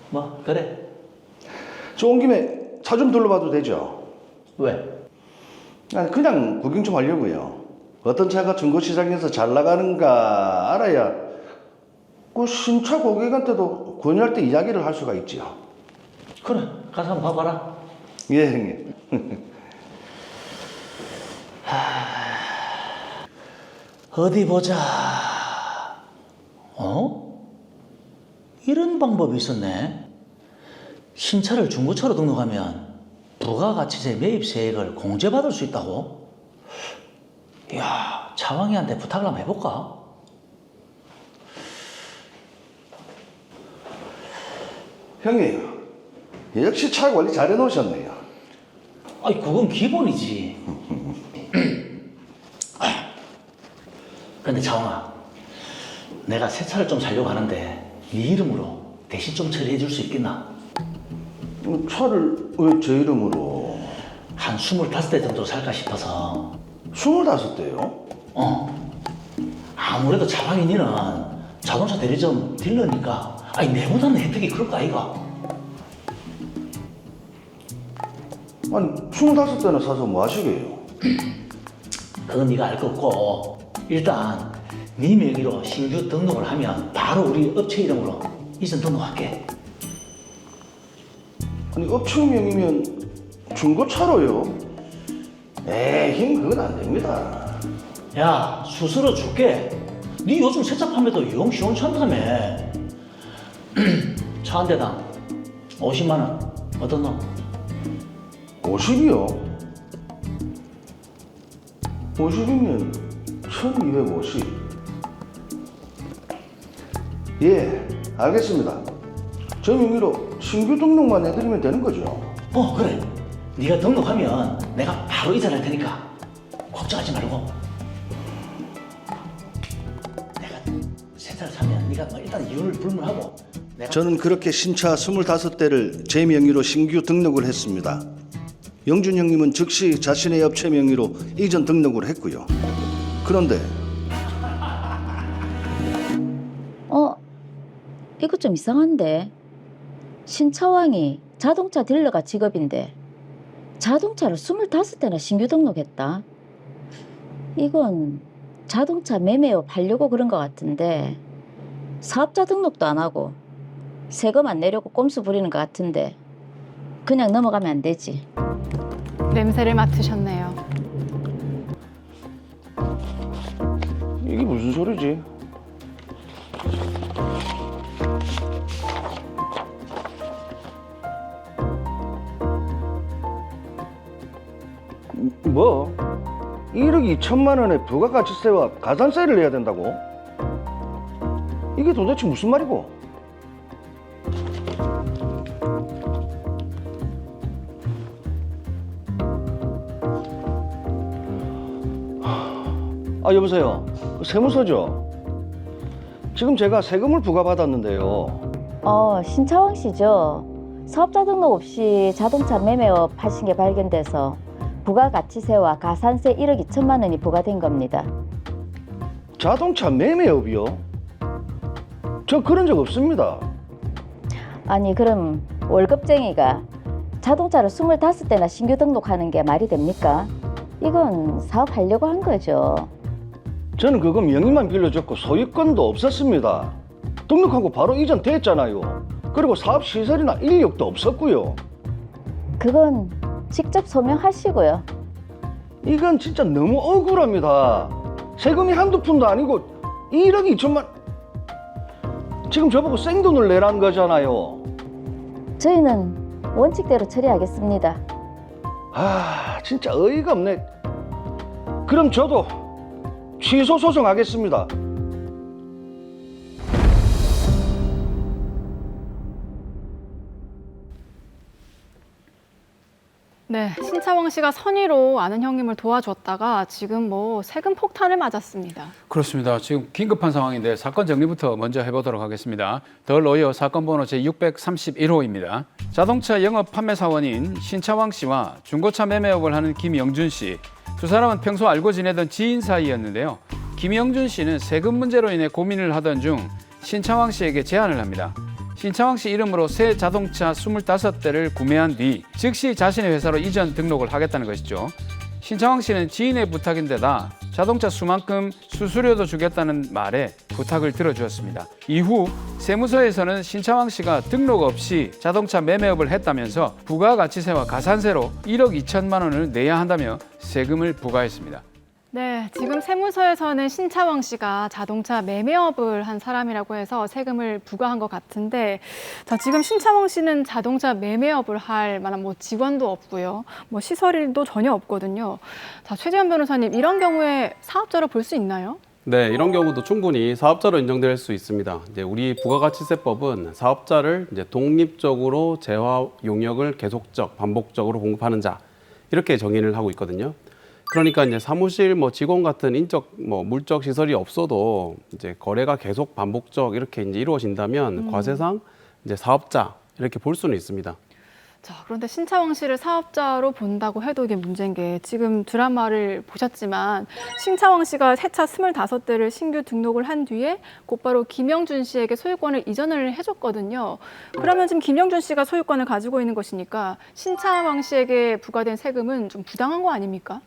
뭐 그래. 저 온 김에 차 좀 둘러봐도 되죠? 왜? 아니 그냥 구경 좀 하려고요. 어떤 차가 중고시장에서 잘 나가는가 알아야 그 신차 고객한테도 권유할 때 이야기를 할 수가 있지요. 그래, 가서 한번 봐봐라. 예, 형님. 어디 보자. 이런 방법이 있었네. 신차를 중고차로 등록하면 부가가치세 매입세액을 공제받을 수 있다고? 이야, 차왕이한테 부탁을 한번 해볼까? 형님, 역시 차 관리 잘 해놓으셨네요. 아니, 그건 기본이지. 근데 차왕아, 내가 새 차를 좀 사려고 하는데 네 이름으로 대신 좀 처리해 줄 수 있겠나? 차를 왜 제 이름으로? 한 25대 정도 살까 싶어서. 25대요? 아무래도 차왕이 니는 자동차 대리점 딜러니까 아니 내보다는 혜택이 그럴 거 아이가? 아니 25대나 사서 뭐 하시게요? 그건 네가 알 거 없고 일단 네 명의로 신규 등록을 하면 바로 우리 업체 이름으로 이전 등록할게. 아니 업체명이면 중고차로요? 에이 그건 안 됩니다. 야 수수료 줄게. 네 요즘 세차 판매도 영 시원찮다며. 차 한 대당 50만 원 어떤 놈? 50이요? 50이면 1250. 예, 알겠습니다. 저 명의로 신규 등록만 해드리면 되는 거죠? 그래. 네가 등록하면 내가 바로 이전할 테니까 걱정하지 말고. 내가 새 차를 사면 네가 뭐 일단 이윤을 불문하고 저는 그렇게 신차 25대를 제 명의로 신규 등록을 했습니다. 영준 형님은 즉시 자신의 업체 명의로 이전 등록을 했고요. 그런데 이거 좀 이상한데. 신차왕이 자동차 딜러가 직업인데 자동차를 25대나 신규 등록했다. 이건 자동차 매매업 하려고 그런 것 같은데 사업자 등록도 안 하고 세금 안 내려고 꼼수 부리는 것 같은데 그냥 넘어가면 안 되지. 냄새를 맡으셨네요. 이게 무슨 소리지? 뭐? 1억 2천만 원의 부가가치세와 가산세를 내야 된다고? 이게 도대체 무슨 말이고? 여보세요. 세무서죠? 지금 제가 세금을 부과받았는데요. 신차왕 씨죠? 사업자 등록 없이 자동차 매매업 하신 게 발견돼서 부가가치세와 가산세 1억 2천만 원이 부과된 겁니다. 자동차 매매업이요? 저 그런 적 없습니다. 아니 그럼 월급쟁이가 자동차를 25대나 신규 등록하는 게 말이 됩니까? 이건 사업하려고 한 거죠. 저는 그거 명의만 빌려줬고 소유권도 없었습니다. 등록하고 바로 이전됐잖아요. 그리고 사업 시설이나 인력도 없었고요. 그건 직접 소명하시고요. 이건 진짜 너무 억울합니다. 세금이 한두 푼도 아니고 1억 2천만. 지금 저보고 생돈을 내라는 거잖아요. 저희는 원칙대로 처리하겠습니다. 아, 진짜 어이가 없네. 그럼 저도 취소 소송하겠습니다. 네, 신차왕 씨가 선의로 아는 형님을 도와줬다가 지금 뭐 세금 폭탄을 맞았습니다. 그렇습니다. 지금 긴급한 상황인데 사건 정리부터 먼저 해보도록 하겠습니다. 더 로이어 사건 번호 제631호입니다. 자동차 영업 판매 사원인 신차왕 씨와 중고차 매매업을 하는 김영준 씨. 두 사람은 평소 알고 지내던 지인 사이였는데요. 김영준 씨는 세금 문제로 인해 고민을 하던 중 신차왕 씨에게 제안을 합니다. 신차왕 씨 이름으로 새 자동차 25대를 구매한 뒤 즉시 자신의 회사로 이전 등록을 하겠다는 것이죠. 신차왕 씨는 지인의 부탁인데다 자동차 수만큼 수수료도 주겠다는 말에 부탁을 들어주었습니다. 이후 세무서에서는 신차왕 씨가 등록 없이 자동차 매매업을 했다면서 부가가치세와 가산세로 1억 2천만 원을 내야 한다며 세금을 부과했습니다. 네, 지금 세무서에서는 신차왕 씨가 자동차 매매업을 한 사람이라고 해서 세금을 부과한 것 같은데, 자, 지금 신차왕 씨는 자동차 매매업을 할 만한 뭐 직원도 없고요, 뭐 시설도 전혀 없거든요. 자, 최재현 변호사님, 이런 경우에 사업자로 볼 수 있나요? 네, 이런 경우도 충분히 사업자로 인정될 수 있습니다. 이제 우리 부가가치세법은 사업자를 이제 독립적으로 재화 용역을 계속적, 반복적으로 공급하는 자 이렇게 정의를 하고 있거든요. 그러니까 이제 사무실 뭐 직원 같은 인적 뭐 물적 시설이 없어도 이제 거래가 계속 반복적 이렇게 이제 이루어진다면 과세상 이제 사업자 이렇게 볼 수는 있습니다. 자, 그런데 신차왕 씨를 사업자로 본다고 해도 이게 문제인 게 지금 드라마를 보셨지만 신차왕 씨가 새 차 25대를 신규 등록을 한 뒤에 곧바로 김영준 씨에게 소유권을 이전을 해줬거든요. 그러면 지금 김영준 씨가 소유권을 가지고 있는 것이니까 신차왕 씨에게 부과된 세금은 좀 부당한 거 아닙니까?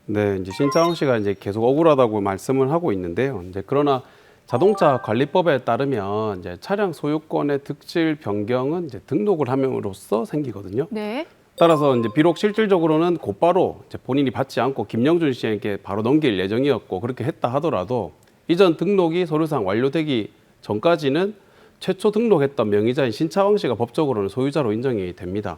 네, 이제 신차왕 씨가 이제 계속 억울하다고 말씀을 하고 있는데요. 이제 그러나 자동차 관리법에 따르면 이제 차량 소유권의 득실 변경은 이제 등록을 함으로써 생기거든요. 네. 따라서 이제 비록 실질적으로는 곧바로 이제 본인이 받지 않고 김영준 씨에게 바로 넘길 예정이었고 그렇게 했다 하더라도 이전 등록이 서류상 완료되기 전까지는 최초 등록했던 명의자인 신차왕 씨가 법적으로는 소유자로 인정이 됩니다.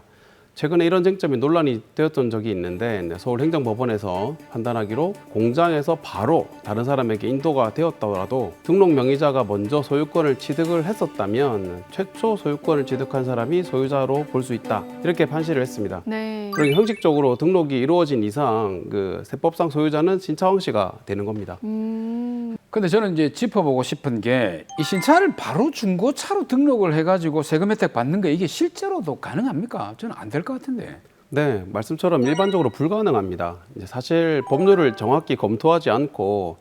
최근에 이런 쟁점이 논란이 되었던 적이 있는데 서울행정법원에서 판단하기로 공장에서 바로 다른 사람에게 인도가 되었더라도 등록 명의자가 먼저 소유권을 취득을 했었다면 최초 소유권을 취득한 사람이 소유자로 볼 수 있다 이렇게 판시를 했습니다. 네. 그러니 형식적으로 등록이 이루어진 이상 그 세법상 소유자는 신차왕 씨가 되는 겁니다. 근데 저는 이제 짚어보고 싶은 게 이 신차를 바로 중고차로 등록을 해가지고 세금 혜택 받는 게 이게 실제로도 가능합니까? 저는 안 될 것 같은데. 네, 말씀처럼 일반적으로 불가능합니다. 이제 사실 법률을 정확히 검토하지 않고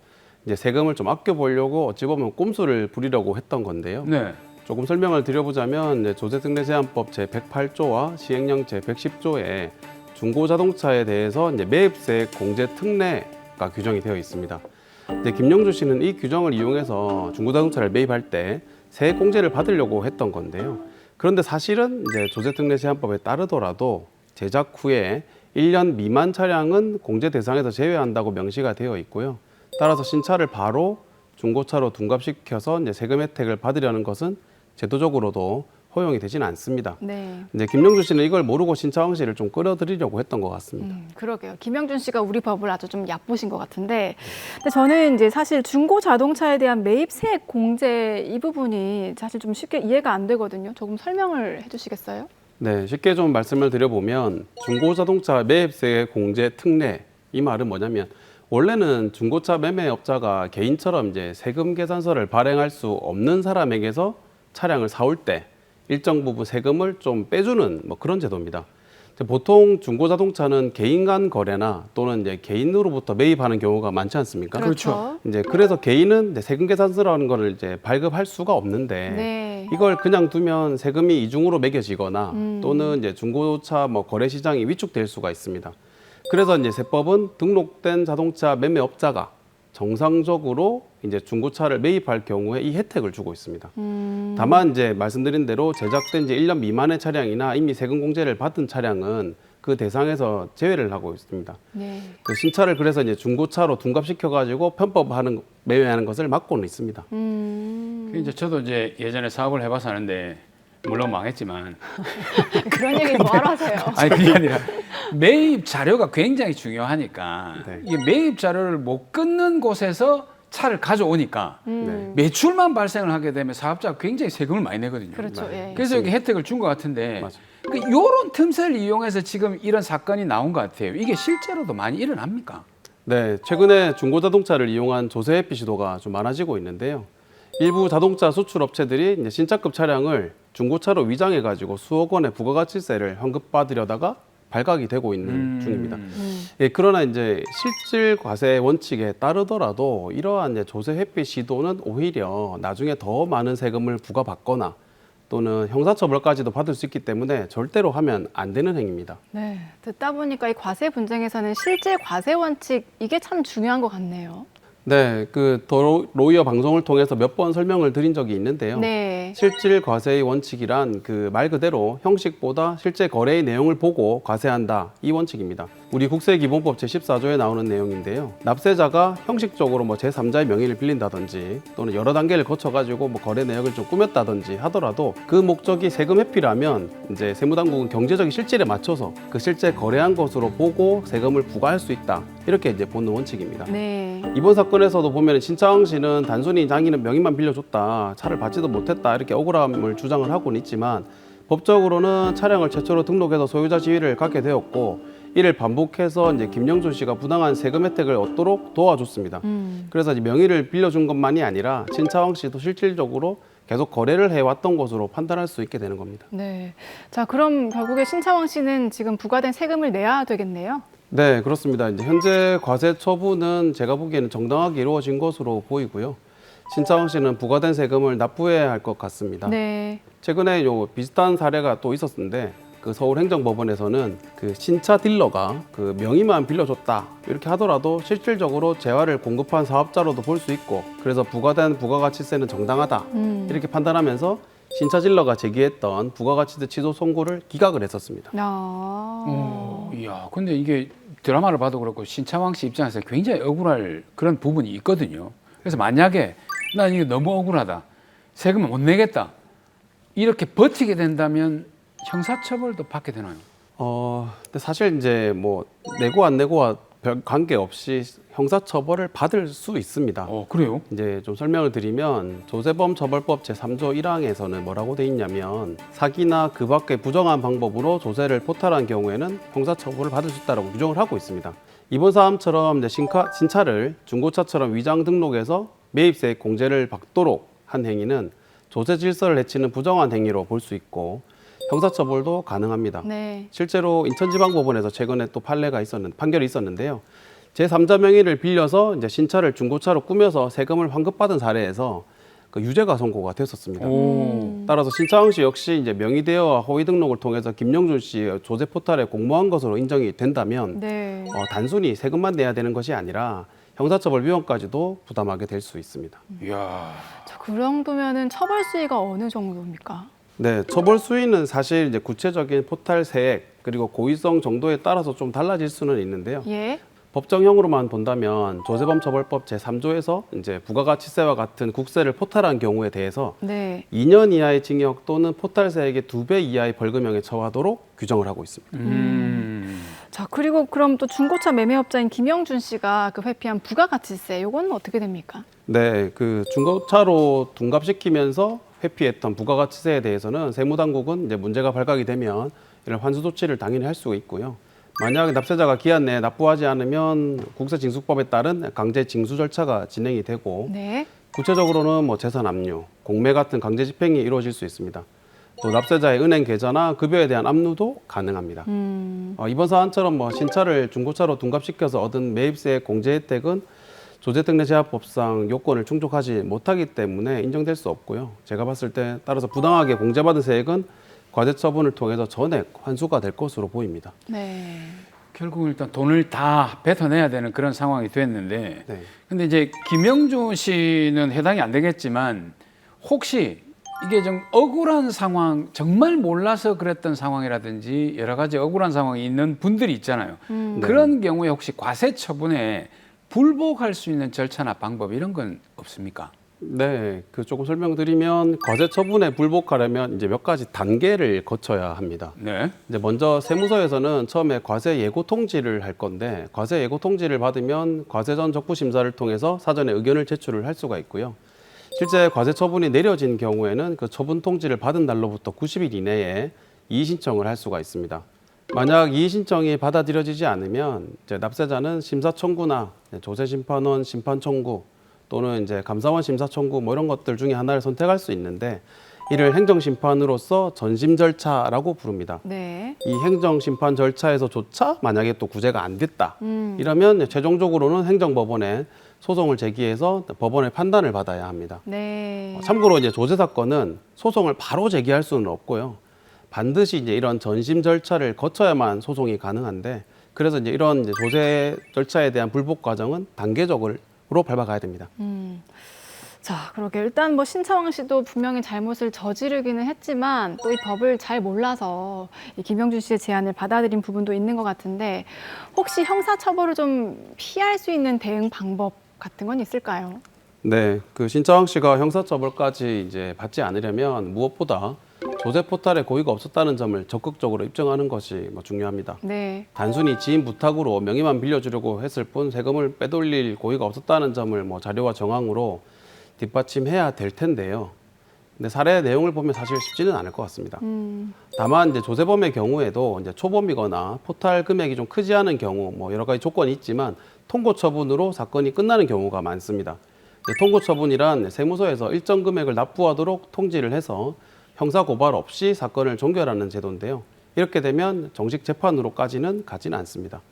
이제 세금을 좀 아껴보려고 어찌 보면 꼼수를 부리려고 했던 건데요. 네. 조금 설명을 드려보자면 조세특례제한법 제108조와 시행령 제110조에 중고자동차에 대해서 이제 매입세 공제 특례가 규정이 되어 있습니다. 근데 김영준 씨는 이 규정을 이용해서 중고자동차를 매입할 때 세액 공제를 받으려고 했던 건데요. 그런데 사실은 이제 조세특례제한법에 따르더라도 제작 후에 1년 미만 차량은 공제 대상에서 제외한다고 명시가 되어 있고요. 따라서 신차를 바로 중고차로 둔갑시켜서 이제 세금 혜택을 받으려는 것은 제도적으로도 허용이 되지는 않습니다. 네. 이제 김영준 씨는 이걸 모르고 신차왕 씨를 좀 끌어들이려고 했던 것 같습니다. 그러게요. 김영준 씨가 우리 법을 아주 좀 얕보신 것 같은데, 근데 저는 이제 사실 중고 자동차에 대한 매입 세액 공제 이 부분이 사실 좀 쉽게 이해가 안 되거든요. 조금 설명을 해주시겠어요? 네, 쉽게 좀 말씀을 드려보면 중고자동차 매입세 공제 특례 이 말은 뭐냐면 원래는 중고차 매매업자가 개인처럼 이제 세금 계산서를 발행할 수 없는 사람에게서 차량을 사올 때 일정 부분 세금을 좀 빼주는 뭐 그런 제도입니다. 보통 중고자동차는 개인 간 거래나 또는 이제 개인으로부터 매입하는 경우가 많지 않습니까? 그렇죠. 이제 그래서 개인은 이제 세금 계산서라는 거를 이제 발급할 수가 없는데 네. 이걸 그냥 두면 세금이 이중으로 매겨지거나 또는 이제 중고차 뭐 거래 시장이 위축될 수가 있습니다. 그래서 이제 세법은 등록된 자동차 매매업자가 정상적으로 이제 중고차를 매입할 경우에 이 혜택을 주고 있습니다. 다만 이제 말씀드린 대로 제작된 지 1년 미만의 차량이나 이미 세금 공제를 받은 차량은 그 대상에서 제외를 하고 있습니다. 네. 그 신차를 그래서 이제 중고차로 둔갑시켜 가지고 매매하는 것을 막고는 있습니다. 이제 저도 이제 예전에 사업을 해봐서 아는데 물론 망했지만 그런 얘기 뭐하러 하세요? 아니 그게 아니라 매입 자료가 굉장히 중요하니까 네. 이 매입 자료를 못 끊는 곳에서 차를 가져오니까 매출만 발생을 하게 되면 사업자가 굉장히 세금을 많이 내거든요. 그렇죠. 예. 그래서 여기 혜택을 준 것 같은데 맞아요. 이런 틈새를 이용해서 지금 이런 사건이 나온 것 같아요. 이게 실제로도 많이 일어납니까? 네, 최근에 중고자동차를 이용한 조세 회피 시도가 좀 많아지고 있는데요. 일부 자동차 수출 업체들이 이제 신차급 차량을 중고차로 위장해 가지고 수억 원의 부가가치세를 환급받으려다가 발각이 되고 있는 중입니다. 예, 그러나 이제 실질 과세 원칙에 따르더라도 이러한 이제 조세 회피 시도는 오히려 나중에 더 많은 세금을 부과받거나 또는 형사처벌까지도 받을 수 있기 때문에 절대로 하면 안 되는 행위입니다. 네, 듣다 보니까 이 과세 분쟁에서는 실질 과세 원칙 이게 참 중요한 것 같네요. 네, 그 더 로이어 방송을 통해서 몇 번 설명을 드린 적이 있는데요. 네. 실질 과세의 원칙이란 그 말 그대로 형식보다 실제 거래의 내용을 보고 과세한다, 이 원칙입니다. 우리 국세기본법 제14조에 나오는 내용인데요. 납세자가 형식적으로 뭐 제3자의 명의를 빌린다든지 또는 여러 단계를 거쳐가지고 뭐 거래 내역을 좀 꾸몄다든지 하더라도 그 목적이 세금 회피라면 이제 세무당국은 경제적인 실질에 맞춰서 그 실제 거래한 것으로 보고 세금을 부과할 수 있다, 이렇게 이제 보는 원칙입니다. 네. 이번 사건에서도 보면 신차왕 씨는 단순히 자기는 명의만 빌려줬다, 차를 받지도 못했다, 이렇게 억울함을 주장을 하고는 있지만 법적으로는 차량을 최초로 등록해서 소유자 지위를 갖게 되었고 이를 반복해서 이제 김영준 씨가 부당한 세금 혜택을 얻도록 도와줬습니다. 그래서 이제 명의를 빌려준 것만이 아니라 신차왕 씨도 실질적으로 계속 거래를 해왔던 것으로 판단할 수 있게 되는 겁니다. 네. 자, 그럼 결국에 신차왕 씨는 지금 부과된 세금을 내야 되겠네요. 네, 그렇습니다. 이제 현재 과세 처분은 제가 보기에는 정당하게 이루어진 것으로 보이고요. 신차왕 씨는 부과된 세금을 납부해야 할 것 같습니다. 네. 최근에 요 비슷한 사례가 또 있었는데 그 서울행정법원에서는 그 신차 딜러가 그 명의만 빌려줬다 이렇게 하더라도 실질적으로 재화를 공급한 사업자로도 볼 수 있고 그래서 부과된 부가가치세는 정당하다 이렇게 판단하면서 신차 딜러가 제기했던 부가가치세 취소 선고를 기각을 했었습니다. 이야, 근데 이게 드라마를 봐도 그렇고 신차왕 씨 입장에서 굉장히 억울할 그런 부분이 있거든요. 그래서 만약에 난 이게 너무 억울하다, 세금을 못 내겠다, 이렇게 버티게 된다면 형사처벌도 받게 되나요? 근데 사실 이제 뭐 내고 안 내고와 별 관계 없이 형사처벌을 받을 수 있습니다. 그래요? 이제 좀 설명을 드리면 조세범 처벌법 제3조 1항에서는 뭐라고 돼 있냐면 사기나 그 밖의 부정한 방법으로 조세를 포탈한 경우에는 형사처벌을 받을 수 있다고 규정을 하고 있습니다. 이번 사안처럼 이제 신차를 중고차처럼 위장 등록해서 매입세액 공제를 받도록 한 행위는 조세 질서를 해치는 부정한 행위로 볼 수 있고 형사처벌도 가능합니다. 네. 실제로 인천지방법원에서 최근에 또 판결이 있었는데요. 제3자 명의를 빌려서 이제 신차를 중고차로 꾸며서 세금을 환급받은 사례에서 그 유죄가 선고가 됐었습니다. 따라서 신차왕 씨 역시 이제 명의 대여와 허위 등록을 통해서 김영준 씨 조세 포탈에 공모한 것으로 인정이 된다면 네. 단순히 세금만 내야 되는 것이 아니라 형사처벌 위험까지도 부담하게 될 수 있습니다. 이야. 자, 그 정도면은 처벌 수위가 어느 정도입니까? 네, 처벌 수위는 사실 이제 구체적인 포탈 세액 그리고 고의성 정도에 따라서 좀 달라질 수는 있는데요. 예. 법정형으로만 본다면 조세범 처벌법 제3조에서 이제 부가가치세와 같은 국세를 포탈한 경우에 대해서 네. 2년 이하의 징역 또는 포탈 세액의 2배 이하의 벌금형에 처하도록 규정을 하고 있습니다. 자, 그리고 그럼 또 중고차 매매업자인 김영준 씨가 그 회피한 부가가치세, 요건 어떻게 됩니까? 네, 그 중고차로 둔갑시키면서 회피했던 부가가치세에 대해서는 세무당국은 이제 문제가 발각이 되면 이런 환수 조치를 당연히 할 수가 있고요. 만약 납세자가 기한 내에 납부하지 않으면 국세징수법에 따른 강제 징수 절차가 진행이 되고 네. 구체적으로는 뭐 재산 압류, 공매 같은 강제 집행이 이루어질 수 있습니다. 또 납세자의 은행 계좌나 급여에 대한 압류도 가능합니다. 이번 사안처럼 뭐 신차를 중고차로 둔갑시켜서 얻은 매입세 공제 혜택은 조세특례제한법상 요건을 충족하지 못하기 때문에 인정될 수 없고요. 제가 봤을 때 따라서 부당하게 공제받은 세액은 과세 처분을 통해서 전액 환수가 될 것으로 보입니다. 네. 결국 일단 돈을 다 뱉어내야 되는 그런 상황이 됐는데, 네. 근데 이제 김영준 씨는 해당이 안 되겠지만 혹시 이게 좀 억울한 상황, 정말 몰라서 그랬던 상황이라든지 여러 가지 억울한 상황이 있는 분들이 있잖아요. 그런 경우에 혹시 과세 처분에 불복할 수 있는 절차나 방법 이런 건 없습니까? 네, 그 조금 설명드리면 과세 처분에 불복하려면 이제 몇 가지 단계를 거쳐야 합니다. 네. 이제 먼저 세무서에서는 처음에 과세 예고 통지를 할 건데, 과세 예고 통지를 받으면 과세 전 적부 심사를 통해서 사전에 의견을 제출을 할 수가 있고요. 실제 과세 처분이 내려진 경우에는 그 처분 통지를 받은 날로부터 90일 이내에 이의 신청을 할 수가 있습니다. 만약 이의 신청이 받아들여지지 않으면 이제 납세자는 심사 청구나 조세 심판원 심판 청구 또는 이제 감사원 심사 청구 뭐 이런 것들 중에 하나를 선택할 수 있는데, 이를 행정심판으로서 전심 절차라고 부릅니다. 네. 이 행정심판 절차에서조차 만약에 또 구제가 안 됐다 이러면 최종적으로는 행정법원에 소송을 제기해서 법원의 판단을 받아야 합니다. 네. 참고로 이제 조세 사건은 소송을 바로 제기할 수는 없고요. 반드시 이제 이런 전심 절차를 거쳐야만 소송이 가능한데, 그래서 이제 이런 이제 조세 절차에 대한 불복 과정은 단계적으로 밟아가야 됩니다. 자, 그러게 일단 뭐 신차왕 씨도 분명히 잘못을 저지르기는 했지만 또 이 법을 잘 몰라서 이 김영준 씨의 제안을 받아들인 부분도 있는 것 같은데, 혹시 형사처벌을 좀 피할 수 있는 대응 방법 같은 건 있을까요? 네, 그 신차왕 씨가 형사처벌까지 이제 받지 않으려면 무엇보다 조세 포탈에 고의가 없었다는 점을 적극적으로 입증하는 것이 중요합니다. 네. 단순히 지인 부탁으로 명의만 빌려주려고 했을 뿐 세금을 빼돌릴 고의가 없었다는 점을 자료와 정황으로 뒷받침해야 될 텐데요. 근데 사례 내용을 보면 사실 쉽지는 않을 것 같습니다. 다만 이제 조세범의 경우에도 이제 초범이거나 포탈 금액이 좀 크지 않은 경우 여러 가지 조건이 있지만 통고 처분으로 사건이 끝나는 경우가 많습니다. 통고 처분이란 세무서에서 일정 금액을 납부하도록 통지를 해서 형사 고발 없이 사건을 종결하는 제도인데요. 이렇게 되면 정식 재판으로까지는 가지는 않습니다.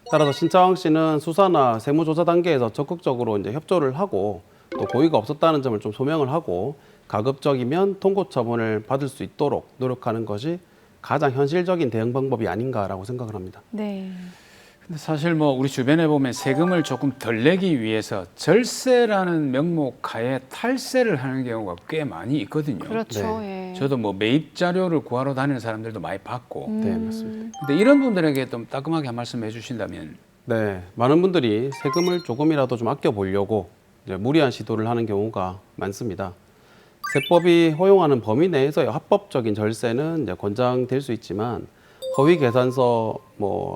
따라서 신차왕 씨는 수사나 세무조사 단계에서 적극적으로 이제 협조를 하고 또 고의가 없었다는 점을 좀 소명을 하고 가급적이면 통고 처분을 받을 수 있도록 노력하는 것이 가장 현실적인 대응 방법이 아닌가라고 생각을 합니다. 네. 근데 사실 우리 주변에 보면 세금을 조금 덜 내기 위해서 절세라는 명목 하에 탈세를 하는 경우가 꽤 많이 있거든요. 그렇죠. 네. 예. 저도 매입 자료를 구하러 다니는 사람들도 많이 봤고. 네, 맞습니다. 근데 이런 분들에게 좀 따끔하게 한 말씀 해주신다면. 네, 많은 분들이 세금을 조금이라도 좀 아껴 보려고 이제 무리한 시도를 하는 경우가 많습니다. 세법이 허용하는 범위 내에서의 합법적인 절세는 이제 권장될 수 있지만, 허위 계산서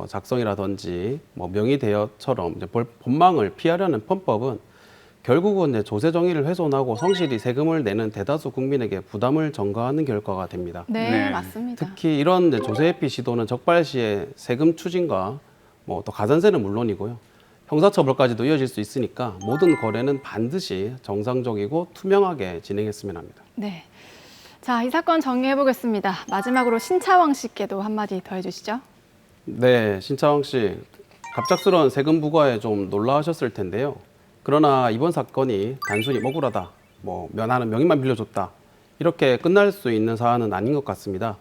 작성이라든지 명의 대여처럼 이제 법망을 피하려는 편법은 결국은 이제 조세 정의를 훼손하고 성실히 세금을 내는 대다수 국민에게 부담을 전가하는 결과가 됩니다. 네, 맞습니다. 특히 이런 이제 조세 회피 시도는 적발시에 세금 추징과 또 가산세는 물론이고요. 형사처벌까지도 이어질 수 있으니까 모든 거래는 반드시 정상적이고 투명하게 진행했으면 합니다. 네. 자, 이 사건 정리해 보겠습니다. 마지막으로 신차왕 씨께도 한마디 더 해주시죠. 네, 신차왕 씨, 갑작스러운 세금 부과에 좀 놀라셨을 텐데요. 그러나 이번 사건이 단순히 억울하다, 면하는 명의만 빌려줬다, 이렇게 끝날 수 있는 사안은 아닌 것 같습니다.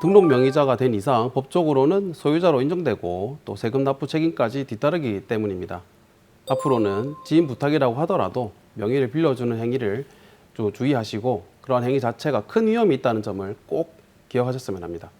등록 명의자가 된 이상 법적으로는 소유자로 인정되고 또 세금 납부 책임까지 뒤따르기 때문입니다. 앞으로는 지인 부탁이라고 하더라도 명의를 빌려주는 행위를 좀 주의하시고, 그러한 행위 자체가 큰 위험이 있다는 점을 꼭 기억하셨으면 합니다.